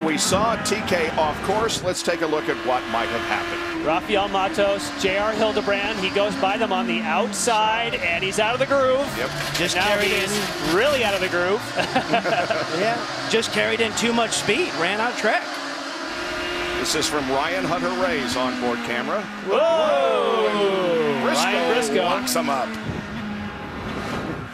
We saw TK off course. Let's take a look at what might have happened. Rafael Matos, J.R. Hildebrand, he goes by them on the outside, and he's out of the groove. Yep. Just now carried he's in. really out of the groove. Yeah, just carried in too much speed, ran out of track. This is from Ryan Hunter-Ray's onboard camera. Whoa! Briscoe, Briscoe locks him up.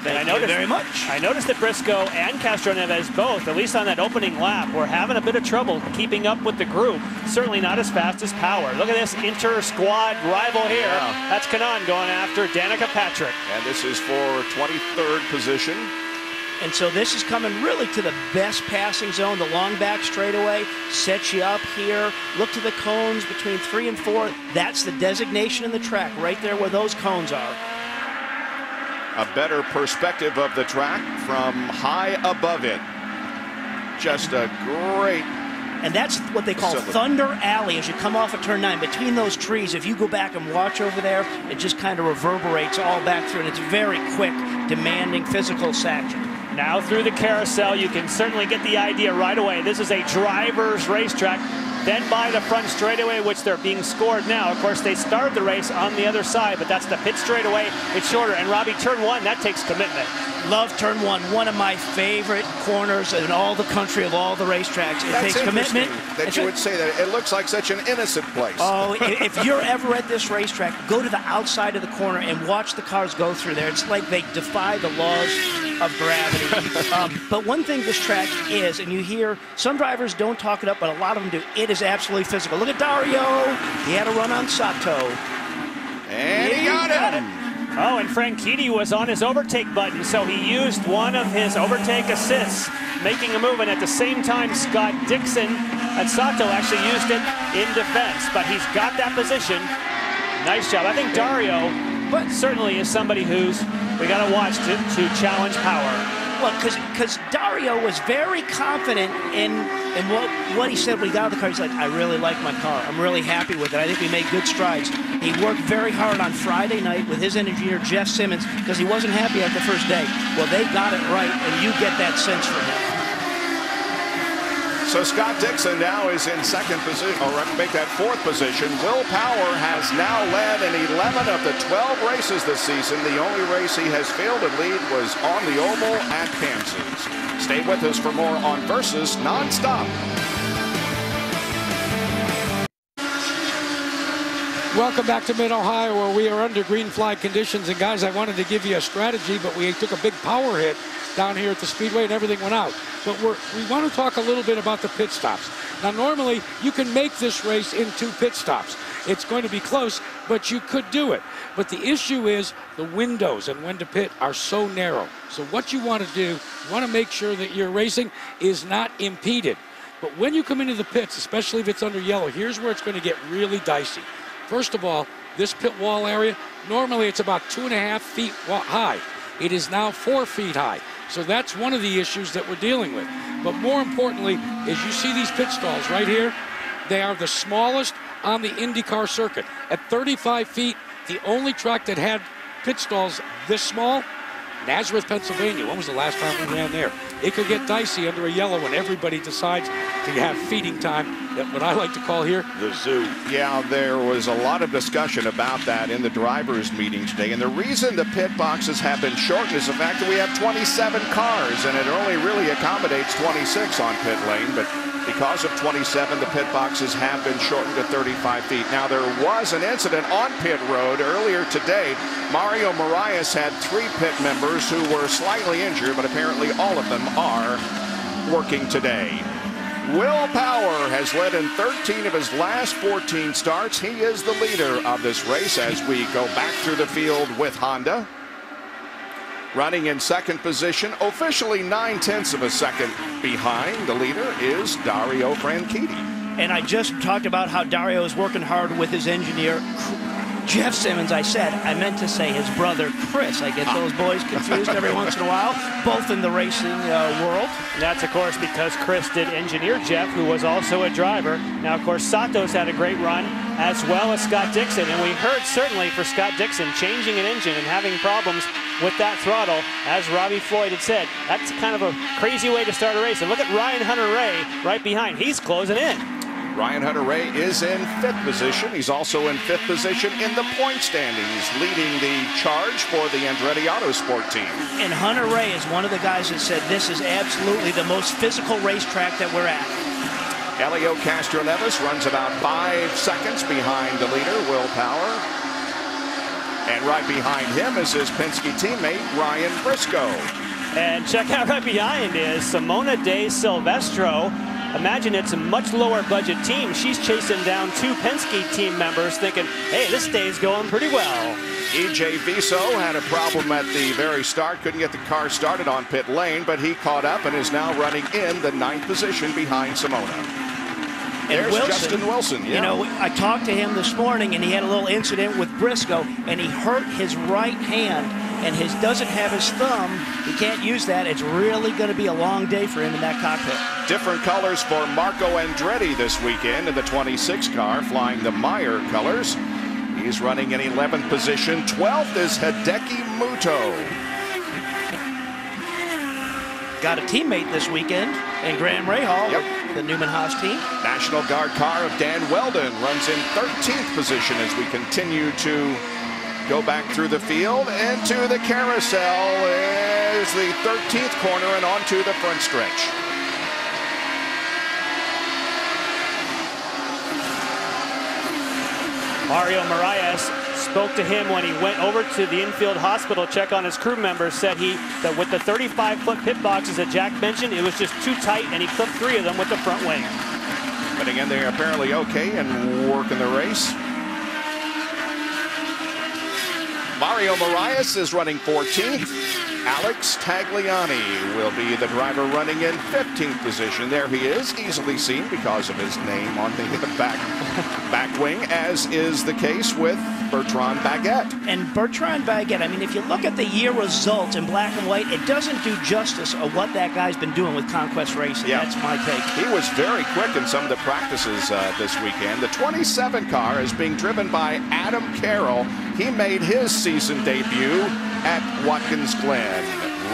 Thank you very much. I noticed that Briscoe and Castroneves both, at least on that opening lap, were having a bit of trouble keeping up with the group. Certainly not as fast as Power. Look at this inter-squad rival here. Yeah. That's Kanaan going after Danica Patrick. And this is for 23rd position. And so this is coming really to the best passing zone, the long back straightaway, sets you up here. Look to the cones between 3 and 4. That's the designation in the track, right there where those cones are. A better perspective of the track from high above it. Just a great... And that's what they call Thunder Alley as you come off of turn 9. Between those trees, if you go back and watch over there, it just kind of reverberates all back through, and it's very quick, demanding physical section. Now through the carousel, you can certainly get the idea right away. This is a driver's racetrack. Then by the front straightaway, which they're being scored now. Of course, they started the race on the other side, but that's the pit straightaway. It's shorter. And Robbie, turn 1, that takes commitment. Love turn 1, one of my favorite corners in all the country of all the racetracks. It takes commitment. That you would say that. It looks like such an innocent place. Oh, if you're ever at this racetrack, go to the outside of the corner and watch the cars go through there. It's like they defy the laws of gravity. But one thing this track is, and you hear some drivers don't talk it up, but a lot of them do, it is absolutely physical. Look at Dario. He had a run on Sato. And he got it. Oh, and Franchitti was on his overtake button, so he used one of his overtake assists, making a move, and at the same time, Scott Dixon at Sato actually used it in defense, but he's got that position. Nice job. I think Dario certainly is somebody who's we got to watch to challenge Power. Well, because Dario was very confident in what he said when he got out of the car. He's like, I really like my car. I'm really happy with it. I think we made good strides. He worked very hard on Friday night with his engineer, Jeff Simmons, because he wasn't happy after the first day. Well, they got it right, and you get that sense from him. So Scott Dixon now is in second position, or make that 4th position. Will Power has now led in 11 of the 12 races this season. The only race he has failed to lead was on the oval at Kansas. Stay with us for more on Versus Nonstop. Welcome back to Mid-Ohio, where we are under green flag conditions. And guys, I wanted to give you a strategy, but we took a big power hit down here at the Speedway and everything went out. But we want to talk a little bit about the pit stops. Now, normally you can make this race in 2 pit stops. It's going to be close, but you could do it. But the issue is the windows and when to pit are so narrow. So what you want to do, you want to make sure that your racing is not impeded. But when you come into the pits, especially if it's under yellow, here's where it's going to get really dicey. First of all, this pit wall area, normally it's about 2.5 feet high. It is now 4 feet high. So that's one of the issues that we're dealing with. But more importantly, as you see these pit stalls right here, they are the smallest on the IndyCar circuit. At 35 feet, the only track that had pit stalls this small, Nazareth, Pennsylvania. When was the last time we ran there? It could get dicey under a yellow when everybody decides to have feeding time at what I like to call here the zoo. Yeah, there was a lot of discussion about that in the drivers' meeting today. And the reason the pit boxes have been shortened is the fact that we have 27 cars, and it only really accommodates 26 on pit lane. But because of 27, the pit boxes have been shortened to 35 feet. Now, there was an incident on pit road earlier today. Mario Moraes had 3 pit members who were slightly injured, but apparently all of them are working today. Will Power has led in 13 of his last 14 starts. He is the leader of this race as we go back through the field with Honda. Running in second position, officially 9/10 of a second behind. The leader is Dario Franchitti. And I just talked about how Dario is working hard with his engineer. Jeff Simmons, I meant to say his brother Chris. I get those boys confused every once in a while, both in the racing world. And that's, of course, because Chris did engineer Jeff, who was also a driver. Now, of course, Sato's had a great run, as well as Scott Dixon. And we heard, certainly, for Scott Dixon, changing an engine and having problems with that throttle, as Robbie Floyd had said. That's kind of a crazy way to start a race. And look at Ryan Hunter-Reay right behind. He's closing in. Ryan Hunter-Reay is in 5th position. He's also in 5th position in the point standings, leading the charge for the Andretti Autosport team. And Hunter-Reay is one of the guys that said this is absolutely the most physical racetrack that we're at. Elio Castroneves runs about 5 seconds behind the leader, Will Power. And right behind him is his Penske teammate, Ryan Briscoe. And check out right behind is Simona De Silvestro. Imagine it's a much lower budget team. She's chasing down 2 Penske team members thinking, hey, this day's going pretty well. EJ Viso had a problem at the very start. Couldn't get the car started on pit lane, but he caught up and is now running in the 9th position behind Simona. There's Justin Wilson. Yeah. You know, I talked to him this morning, and he had a little incident with Briscoe, and he hurt his right hand, and doesn't have his thumb. He can't use that. It's really going to be a long day for him in that cockpit. Different colors for Marco Andretti this weekend in the 26 car, flying the Meyer colors. He's running in 11th position. 12th is Hideki Muto. Got a teammate this weekend in Graham Rahal, with the Newman Haas team. National Guard car of Dan Weldon runs in 13th position as we continue to go back through the field. Into the carousel is the 13th corner and onto the front stretch. Mario Moraes spoke to him when he went over to the infield hospital to check on his crew members, said that with the 35-foot pit boxes that Jack mentioned, it was just too tight, and he clipped 3 of them with the front wing. But again, they're apparently okay and working the race. Mario Moraes is running 14th. Alex Tagliani will be the driver running in 15th position. There he is, easily seen because of his name on the back wing, as is the case with Bertrand Baguette. And Bertrand Baguette, I mean, if you look at the year results in black and white, it doesn't do justice of what that guy's been doing with Conquest Racing. Yeah. That's my take. He was very quick in some of the practices this weekend. The 27 car is being driven by Adam Carroll. He made his season debut at Watkins Glen.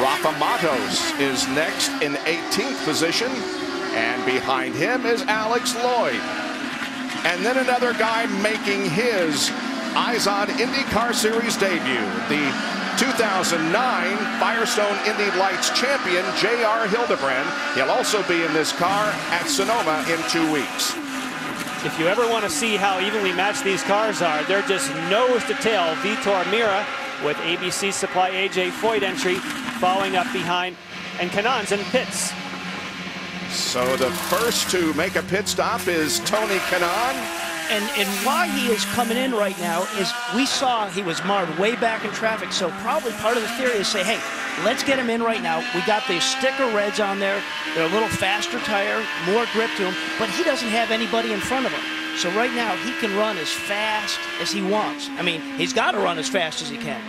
Rafa Matos is next in 18th position, and behind him is Alex Lloyd. And then another guy making his IZOD IndyCar Series debut, the 2009 Firestone Indy Lights champion, J.R. Hildebrand. He'll also be in this car at Sonoma in 2 weeks. If you ever want to see how evenly matched these cars are, they're just nose to tail. Vitor Mira with ABC Supply AJ Foyt entry following up behind, and Kanon's in pits. So the first to make a pit stop is Tony Kanaan. And why he is coming in right now is we saw he was marred way back in traffic, so probably part of the theory is say, hey, let's get him in right now. We got the sticker reds on there. They're a little faster tire, more grip to him, but he doesn't have anybody in front of him. So right now he can run as fast as he wants. I mean, he's got to run as fast as he can.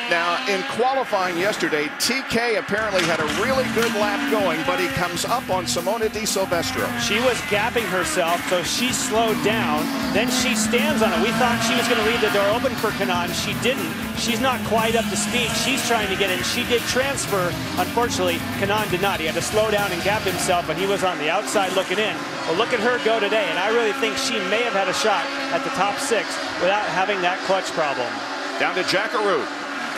Now, in qualifying yesterday, TK apparently had a really good lap going, but he comes up on Simona De Silvestro. She was gapping herself, so she slowed down. Then she stands on it. We thought she was going to leave the door open for Kanaan. She didn't. She's not quite up to speed. She's trying to get in. She did transfer. Unfortunately, Kanaan did not. He had to slow down and gap himself, but he was on the outside looking in. Well, look at her go today, and I really think she may have had a shot at the top 6 without having that clutch problem. Down to Jackaroo.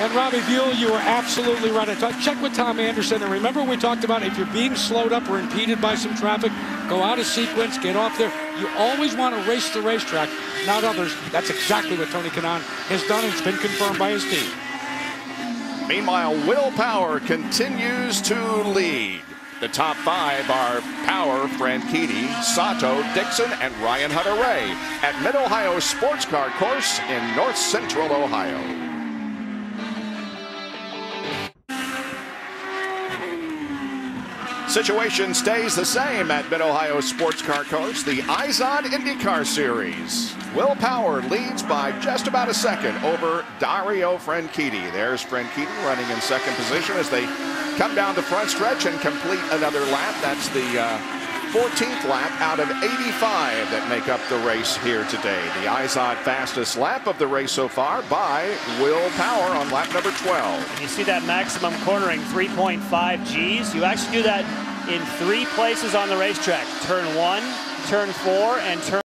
And Robbie Buell, you were absolutely right. Check with Tom Anderson. And remember we talked about if you're being slowed up or impeded by some traffic, go out of sequence, get off there. You always want to race the racetrack, not others. That's exactly what Tony Kanaan has done, and it's been confirmed by his team. Meanwhile, Will Power continues to lead. The top 5 are Power, Franchitti, Sato, Dixon, and Ryan Hunter-Reay at Mid-Ohio Sports Car Course in North Central Ohio. Situation stays the same at Mid-Ohio Sports Car Course, the IZOD IndyCar Series. Will Power leads by just about a second over Dario Franchitti. There's Franchitti running in second position as they come down the front stretch and complete another lap. That's the 14th lap out of 85 that make up the race here today. The IZOD fastest lap of the race so far by Will Power on lap number 12. And you see that maximum cornering, 3.5 Gs. You actually do that in 3 places on the racetrack. Turn 1, turn 4, and turn